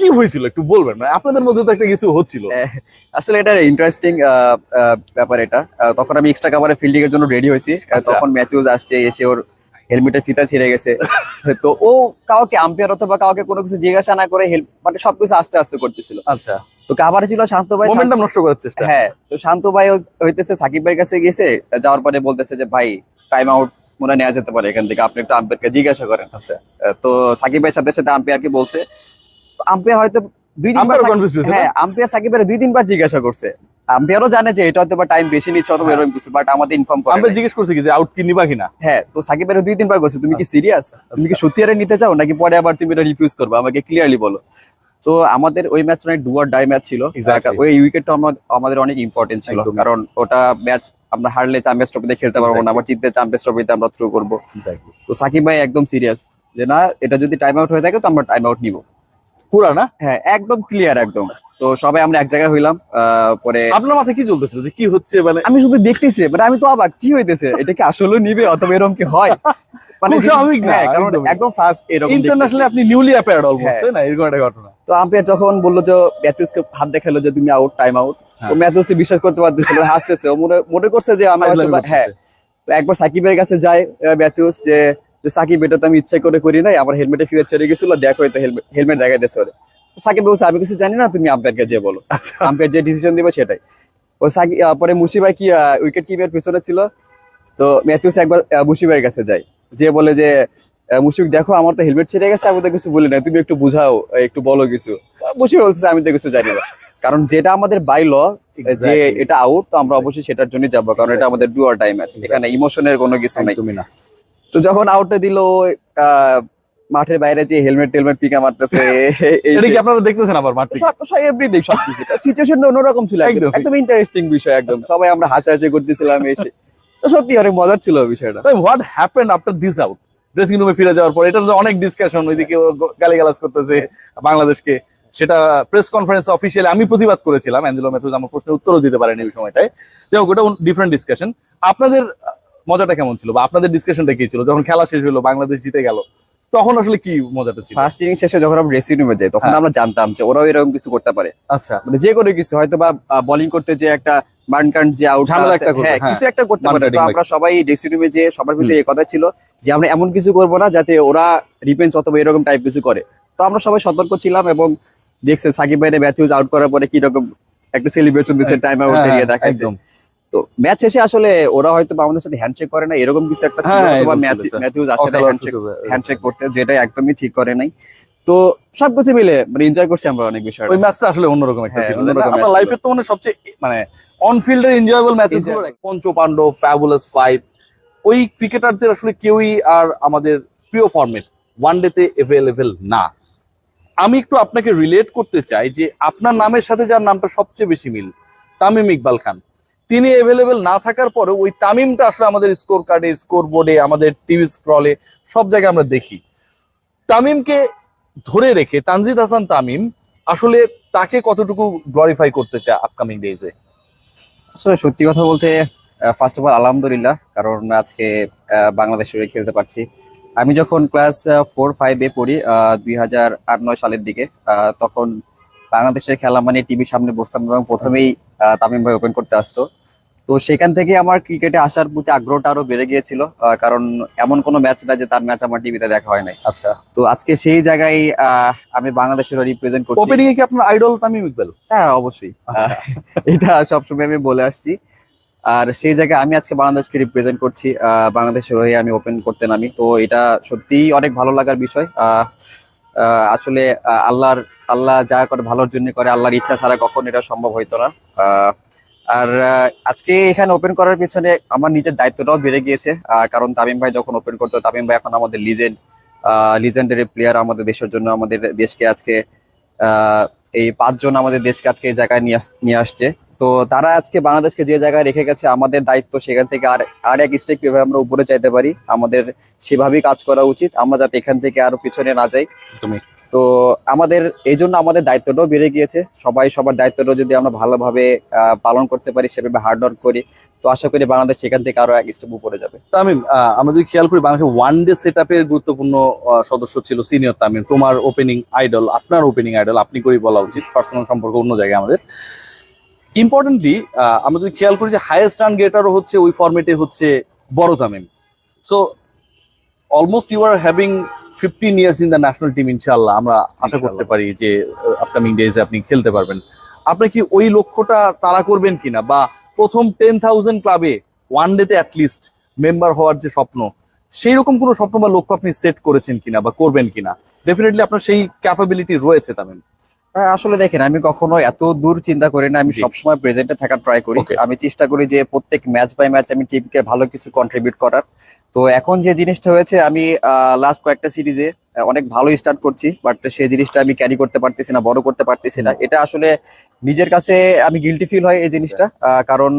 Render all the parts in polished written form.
কি হয়েছিল একটু বলবেন? মানে আপনাদের মধ্যে তো একটা কিছু হচ্ছিল। আসলে এটা ইন্টারেস্টিং ব্যাপার এটা। তখন আমি এক্সট্রা কাভারে ফিল্ডিং এর জন্য রেডি হয়েছি। আচ্ছা। তখন ম্যাথিউজ আসছে, এসে ওর হেলমেটের ফিতা ছিঁড়ে গেছে। তো ও কাউকে আম্পায়ার অথবা কাউকে কোনো কিছু জিজ্ঞাসা না করে মানে সবকিছু আস্তে আস্তে করতেছিল। আচ্ছা, তো কাভারে ছিল শান্ত ভাই। মোমেন্টাম নষ্ট করার চেষ্টা। হ্যাঁ, তো শান্ত ভাই হইতেছে সাকিব ভাইয়ের কাছে গেছে, যাওয়ার পরে বলতেছে যে ভাই টাইম আউট মনে হয় নেওয়া যেতে পারে এখান থেকে, আপনি একটু আম্পায়ারকে জিজ্ঞাসা করেন। আচ্ছা, তো সাকিব ভাইয়ের সাথে সাথে আম্পায়ারকে বলছে। তো আম্পায়ার হয়তো দুই তিনবার আম্পায়ার কনফিউজ হয়েছে না? হ্যাঁ, আম্পায়ার সাকিব ভাইয়ের দুই তিনবার জিজ্ঞাসা করছে। আম্পায়ারও জানে যে এটা হয়তো বা টাইম বেশি নিচ্ছে অথবা এরকম কিছু, বাট আমাদের ইনফর্ম করে আম্পায়ার নাই। জিজ্ঞেস করছে কি যে আউট কি নিবা কিনা? হ্যাঁ, তো সাকিব ভাইয়ের দুই তিনবার বলছে তুমি কি সিরিয়াস, তুমি কি সত্যি আরে নিতে চাও নাকি পরে আবার তুমি এটা রিফিউজ করবে, আমাকে ক্লিয়ারলি বলো। তো আমাদের ওই ম্যাচটা অনেক ডু অর ডাই ম্যাচ ছিল। Exactly. ওই উইকেটটা আমাদের অনেক ইম্পর্টেন্ট ছিল, একদমই। কারণ ওটা ম্যাচ আমরা হারলে চ্যাম্পিয়ন্স ট্রফিতে খেলতে পারবো না, Exactly. আবার জিতলে চ্যাম্পিয়ন্স ট্রফিতে আমরা থ্রু করবো। এক্স্যাক্টলি। তো সাকিব ভাই একদম সিরিয়াস যে না, এটা যদি টাইম আউট হয়ে থাকে তো আমরা টাইম আউট নিবো। পুরা না? হ্যাঁ, একদম ক্লিয়ার একদম। তো সবাই আমরা এক জায়গায় হইলাম। পরে আপনার মাথায় কি চলতেছিল যে কি হচ্ছে মানে? আমি শুধু দেখতেছি, মানে আমি তো অবাক কি হইতেছে, এটা কি আসলে নিবে অথবা এরকম কি হয়, মানে খুব স্বাভাবিক না, হ্যাঁ, কারণ একদমই। একদম ফার্স্ট এরকম ইন্টারন্যাশনালি আপনি নিউলি অ্যাপেয়ার্ড অলমোস্ট, হ্যাঁ। তাই না? এরকম একটা ঘটনা। তো আম্পায়ার যখন বললো যে ম্যাথিউসকে হাত দেখালো যে তুমি আউট, টাইম আউট, হ্যাঁ। তো ম্যাথিউস বিশ্বাস করতে পারতেছিল না, হাসতেছে। ও মনে করছে যে আমরা ফাইজলামি হয়তো হ্যাঁ। করতেছে। তো একবার সাকিবের কাছে যায় ম্যাথিউস যে সাকিব এটা তো আমি ইচ্ছা করে করি নাই, আমার হেলমেটে ফিরে চলে গেছিল, দেখো হয়তো হেলমেট দেখাই দিয়েছে ওরে। তো সাকিব বলছে আমি কিছু জানি না, তুমি আম্পায়ারকে যে বলো, আচ্ছা, আম্পায়ার যে ডিসিশন দিবে সেটাই। ও সাকিব পরে মুশিবাই কি উইকেট কিপার পিছনে ছিল। তো ম্যাথিউস একবার মুশিবের কাছে যায়, যে বলে যে মুশিক দেখো আমার তো হেলমেট ছিঁড়ে গেছে, আমি তো কিছু বলি না, তুমি একটু বুঝাও, একটু বলো কিছু। মুশিক বলছে আমি তো কিছু জানি না, কারণ যেটা আমাদের বাই ল যে Exactly. এটা আউট, তো আমরা অবশ্যই সেটার জন্য যাবো, কারণ এটা আমাদের ডু অর ডাই ম্যাচ, এখানে ইমোশনের কোনো কিছু নাই। একদমই না। তো যখন আউটে দিল, মাঠের বাইরে যে হেলমেট টেলমেট পিকা মারতেছে, এটা কি আপনারা দেখতেছেন আবার মাঠ থেকে? এভরিথিং সবকিছু সিচুয়েশন অন্যরকম ছিল, একদম। একদম ইন্টারেস্টিং বিষয় একদম। সবাই আমরা হাসাহাসি করতেছিলাম এসে, তো সত্যি অনেক মজার ছিল বিষয়টা। তাই what happened after this out? Dressing রুমে ফিরে যাওয়ার পর এটা তো অনেক ডিসকাশন, ওইদিকে গালিগালাজ করতেছে বাংলাদেশকে। সেটা প্রেস কনফারেন্স অফিসিয়ালি আমি প্রতিবাদ করেছিলাম, অ্যাঞ্জেলো ম্যাথিউস আমার প্রশ্নের উত্তরও দিতে পারেনি ওই সময়টায়। যাই হোক, ওটা ডিফারেন্ট ডিসকাশন। আপনাদের মজাটা কেমন ছিল বা আপনাদের ডিসকাশনটা কি ছিল যখন খেলা শেষ হলো, বাংলাদেশ জিতে গেল, তখন আসলে কি মজাটা ছিল? ফার্স্ট ইনিংস শেষে যখন আমরা ড্রেসিং রুমে যাই, তখন হ্যাঁ। আমরা জানতাম যে ওরাও এরকম কিছু করতে পারে, আচ্ছা, মানে যে কোনো কিছু হয়তো বা বোলিং করতে যে একটা বার্নকান্ড যে আউট ঝামেলা একটা করবে, হ্যাঁ, হ্যাঁ। কিছু একটা করতে One পারে। তো batting আমরা সবাই ড্রেসিং রুমে যে সবার ভিতরে এই কথা ছিল যে আমরা এমন কিছু করবো না যাতে ওরা রিভেঞ্জ অথবা এরকম টাইপ কিছু করে। তো আমরা সবাই সতর্ক ছিলাম, এবং দেখছে সাকিব ভাইরে ম্যাথিউস আউট করার পরে কি রকম একটা সেলিব্রেশন দিচ্ছে, টাইম আউট হ্যাঁ, এরিয়া দেখাইছে। একদম। তো ম্যাচ শেষে আসলে ওরা হয়তো বা আমাদের সাথে হ্যান্ডশেক করে না, এরকম কিছু একটা ছিল, হ্যাঁ, অথবা এরকম ছিল এটা। ম্যাথিউস আসলে অখেলার সুযোগে। হ্যান্ডশেক করতে, যেটা একদমই ঠিক করে নাই। তো সবকিছু মিলে মানে এনজয় করছি আমরা অনেক বিষয়। ওই ম্যাচটা আসলে অন্যরকম একটা হ্যাঁ, ছিল। অন্যরকম আপনার match ছিল। লাইফের তো মানে সবচেয়ে মানে অন ফিল্ডের এনজয়েবল ম্যাচেস গুলো, Enjoyable। পঞ্চপাণ্ডব, ফ্যাবুলাস ফাইভ, ওই ক্রিকেটারদের আসলে কেউই আর আমাদের প্রিয় ফরম্যাট ওয়ানডেতে অ্যাভেলেবেল না। আমি একটু আপনাকে রিলেট করতে চাই যে আপনার নামের সাথে যার নামটা সবচেয়ে বেশি মিল, তামিম ইকবাল খান, তিনি অ্যাভেলেবেল না থাকার পরেও ওই তামিমটা আসলে আমাদের স্কোর কার্ডে, স্কোর বোর্ডে, আমাদের টিভি স্ক্রলে সব জায়গায় আমরা দেখি। তামিমকে ধরে রেখে তানজিদ হাসান তামিম আসলে তাকে কতটুকু গ্লোরিফাই করতে চায় আপকামিং ডেজে? আসলে সত্যি কথা বলতে ফার্স্ট অফ অল আলহামদুলিল্লাহ, কারণ আজকে বাংলাদেশের হয়ে খেলতে পারছি। আমি যখন ক্লাস 4-5-এ পড়ি 2008-9 সালের দিকে, তখন বাংলাদেশের খেলা মানে টিভির সামনে বসতাম, এবং প্রথমেই তামিম ভাই ওপেন করতে আসতো। তো সেখান থেকে আমার ক্রিকেটে আসার প্রতি আগ্রহটা আরো বেড়ে গিয়েছিল, কারণ এমন কোনো ম্যাচ না যে তার ম্যাচ আমার টিভিতে দেখা হয় নাই। আচ্ছা, তো আজকে সেই জায়গায় আমি বাংলাদেশের রিপ্রেজেন্ট করছি। ওপেনিং এ কি আপনার আইডল তামিম ইকবাল? হ্যাঁ, অবশ্যই। আচ্ছা। এটা সবসময় আমি বলে আসছি। আর সেই জায়গায় আমি আজকে বাংলাদেশকে রিপ্রেজেন্ট করছি, বাংলাদেশের হয়ে আমি ওপেন করতে নামি, তো এটা সত্যিই অনেক ভালো লাগার বিষয়। আসলে আল্লাহ যা করে ভালোর জন্য করে, আল্লাহর ইচ্ছা ছাড়া কখন এটা সম্ভব হইতো না। আর আজকে এখানে ওপেন করার পিছনে আমার নিজের দায়িত্বটাও বেড়ে গিয়েছে, কারণ তামিম ভাই যখন ওপেন করতো, তামিম ভাই এখন আমাদের লিজেন্ডারি প্লেয়ার, আমাদের দেশের জন্য, আমাদের দেশকে আজকে এই 5 জন আমাদের দেশকে আজকে এই জায়গায় নিয়ে আসছে। তো তারা আজকে বাংলাদেশকে যে জায়গায় রেখে গেছে, আমাদের দায়িত্ব সেখান থেকে আর এক স্টেপ কিভাবে আমরা উপরে চাইতে পারি, আমাদের সেভাবেই কাজ করা উচিত, আমরা যাতে এখান থেকে আরো পিছনে না যাই। তো আমাদের এই জন্য আমাদের দায়িত্বটাও বেড়ে গিয়েছে। সবাই সবার দায়িত্বটা যদি আমরা ভালোভাবে পালন করতে পারি, সেভাবে হার্ড ওয়ার্ক করি, তো আশা করি বাংলাদেশ সেখান থেকে আরো এক স্টেপ উপরে যাবে। তামিম, আমরা যদি খেয়াল করি বাংলাদেশের ওয়ান ডে সেট আপের গুরুত্বপূর্ণ সদস্য ছিল সিনিয়র তামিম। তোমার ওপেনিং আইডল, আপনার ওপেনিং আইডল আপনি করেই বলা উচিত, পার্সোনাল সম্পর্ক অন্য জায়গায় আমাদের। ইম্পর্টেন্টলি আমরা যদি খেয়াল করি যে হাইয়েস্ট রান গেটারও হচ্ছে ওই ফরম্যাটে হচ্ছে বড় Tamim. So almost you are having 15 years in the national team. ইনশাআল্লাহ আমরা আশা করতে পারি যে আপকামিং ডেজে আপনি খেলতে পারবেন। আপনি কি ওই লক্ষ্যটা তাড়া করবেন কিনা, বা প্রথম 10,000 ক্লাবে ওয়ান ডেতে অ্যাটলিস্ট মেম্বার হওয়ার যে স্বপ্ন, সেই রকম কোনো স্বপ্ন বা লক্ষ্য আপনি সেট করেছেন কিনা বা করবেন কিনা? ডেফিনেটলি আপনার সেই ক্যাপাবিলিটি রয়েছে তামিম। আসলে দেখেন, আমি কখনো এত দূর চিন্তা করি না, আমি জি। সবসময় প্রেজেন্টে থাকার ট্রাই করি। Okay. আমি চেষ্টা করি যে প্রত্যেক ম্যাচ বাই ম্যাচ আমি টিমকে ভালো কিছু কন্ট্রিবিউট করার। তো এখন যে জিনিসটা হয়েছে, আমি লাস্ট কয়েকটা সিরিজে অনেক ভালো স্টার্ট করছি, বাট সেই জিনিসটা আমি ক্যারি করতে পারতেছি না, বড় করতে পারতেছি না। এটা আসলে নিজের কাছে আমি গিলটি ফিল হয় এই জিনিসটা, কারণ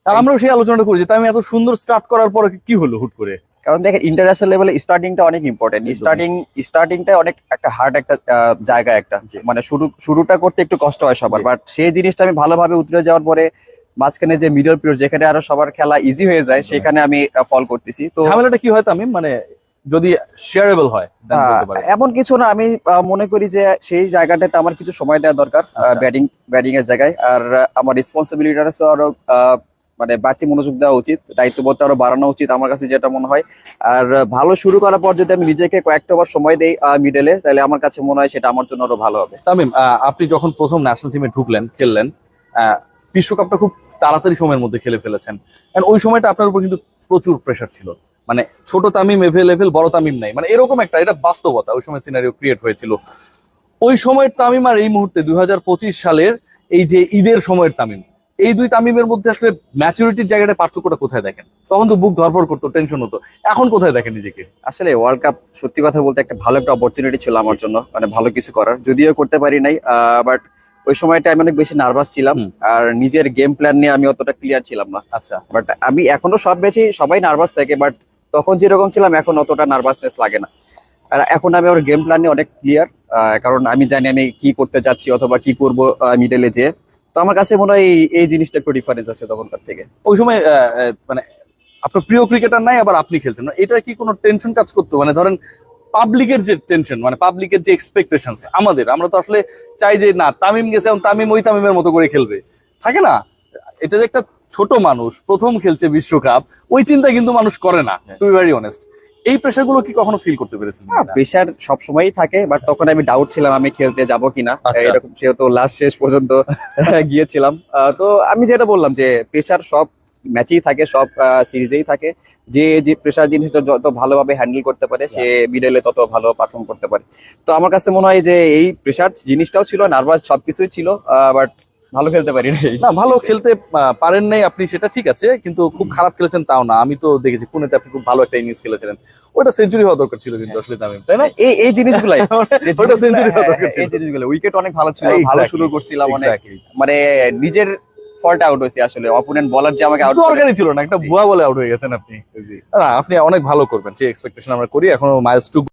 আর আমরাও সেই আলোচনাটা করি যে তামিম এত সুন্দর স্টার্ট করার পরে কি হলো হুট করে? দেখেন, ইন্টারন্যাশনাল লেভেলে স্টার্টিংটা অনেক ইম্পর্টেন্ট। একদম। স্টার্টিংটা অনেক একটা হার্ড একটা জায়গা একটা, জি। মানে শুরুটা করতে একটু কষ্ট হয় সবার, জি। বাট সেই জিনিসটা আমি ভালোভাবে উতরে যাওয়ার পরে মাঝখানে যে মিডল পিরিয়ড, যেখানে আরো সবার খেলা ইজি হয়ে যায়, একদম। সেখানে আমি ফল করতেছি। তো ঝামেলাটা কি হয় তামিম, মানে যদি শেয়ারেবল হয় then বলতে পারেন। এমন কিছু না, আমি মনে করি যে সেই জায়গাটাতে আমার কিছু সময় দেওয়া দরকার আচ্ছা। ব্যাটিং এর জায়গায়। আর আমার রেসপন্সিবিলিটি আরো মানে বাড়তি মনোযোগ দেওয়া উচিত, দায়িত্ববোধটা আরো বাড়ানো উচিত আমার কাছে যেটা মনে হয়। আর ভালো শুরু করার পর যদি আমি নিজেকে কয়েকটা ওভার সময় দেই মিডলে, তাহলে আমার কাছে মনে হয় সেটা আমার জন্য আরো ভালো হবে। তামিম, আপনি যখন প্রথম ন্যাশনাল টিমে ঢুকলেন, খেললেন, বিশ্বকাপটা খুব তাড়াতাড়ি সময়ের মধ্যে খেলে ফেলেছেন। And ওই সময়টা আপনার উপর কিন্তু প্রচুর প্রেশার ছিল, মানে ছোট তামিম এভেলেবেল, বড় তামিম নাই, মানে এরকম একটা, এটা বাস্তবতা, ওই সময় সিনারিও ক্রিয়েট হয়েছিল। ওই সময়ের তামিম আর এই মুহূর্তে 2025 সালের এই যে ঈদের সময়ের তামিম, এই দুই তামিমের মধ্যে আসলে ম্যাচুরিটির জায়গাটা পার্থক্যটা কোথায় দেখেন? তখন তো বুক ধরফর করতো, টেনশন হতো, এখন কোথায় দেখেন নিজেকে? আসলে ওয়ার্ল্ড কাপ সত্যি কথা বলতে একটা ভালো একটা অপরচুনিটি ছিল আমার জন্য, মানে ভালো কিছু করার, যদিও করতে পারি নাই। বাট ওই সময়টা আমি অনেক বেশি নার্ভাস ছিলাম, হুম। আর নিজের গেম প্ল্যান নিয়ে আমি অতটা ক্লিয়ার ছিলাম না। আচ্ছা। বাট আমি এখনো সব ম্যাচে সবাই নার্ভাস থাকে, বাট তখন যেরকম ছিলাম এখন অতটা নার্ভাসনেস লাগে না। আর এখন আমি আমার গেম প্ল্যান নিয়ে অনেক ক্লিয়ার, কারণ আমি জানি আমি কি করতে যাচ্ছি অথবা কি করব মিডলে যে। তো আমার কাছে মনে হয় এই জিনিসটা একটু ডিফারেন্স আছে তখনকার থেকে। ওই সময় মানে আপনার প্রিয় ক্রিকেটার নাই, আবার আপনি খেলছেন না, এটা কি কোনো টেনশন কাজ করতো? মানে ধরেন পাবলিকের যে টেনশন, মানে পাবলিকের যে এক্সপেকটেশন, আমরা তো আসলে চাই যে না তামিম গেছে এবং তামিম ওই তামিমের মতো করে খেলবে, থাকে না? এটা যে একটা ছোট মানুষ প্রথম খেলছে বিশ্বকাপ, ওই চিন্তা কিন্তু মানুষ করে না, টু বি ভেরি অনেস্ট। এই প্রেশার গুলো কি কখনো ফিল করতে পেরেছেন? প্রেশার সবসময়ই থাকে, বাট তখন আমি ডাউট ছিলাম আমি খেলতে যাব কিনা। আচ্ছা। এরকম সেহেতু লাস্ট শেষ পর্যন্ত গিয়েছিলাম। তো আমি যেটা বললাম যে প্রেশার সব ম্যাচেই থাকে, সব সিরিজেই থাকে। যে প্রেশার জিনিসটা যত ভালোভাবে হ্যান্ডেল করতে পারে, সে মিডলে তত ভালো পারফর্ম করতে পারে। তো আমার কাছে মনে হয় যে এই প্রেশার জিনিসটাও ছিল, নার্ভাস সবকিছুই ছিল, বাট ভালো খেলতে পারি নাই। না, ভালো খেলতে পারেন নাই আপনি, সেটা ঠিক আছে, কিন্তু খুব খারাপ খেলেছেন তাও না। আমি তো দেখেছি পুনেতে আপনি খুব ভালো একটা ইনিংস খেলেছিলেন, ওটা সেঞ্চুরি হওয়া দরকার ছিল কিন্তু আসলে তামিম, তাই না? এই জিনিসগুলাই ওটা সেঞ্চুরি হওয়া দরকার ছিল। এই জিনিসগুলো, উইকেট অনেক ভালো ছিল, ভালো Exactly, শুরু করছিলাম অনেক, exactly। মানে নিজের ফল্টে আউট হয়েছি আসলে, অপোনেন্ট বলার যে আমাকে আউট দরকারই ছিল না, একটা জি। ভুয়া বলে আউট হয়ে গেছেন আপনি। না, আপনি অনেক ভালো করবেন সেই এক্সপেকটেশন আমরা করি। এখনো মাইলস টু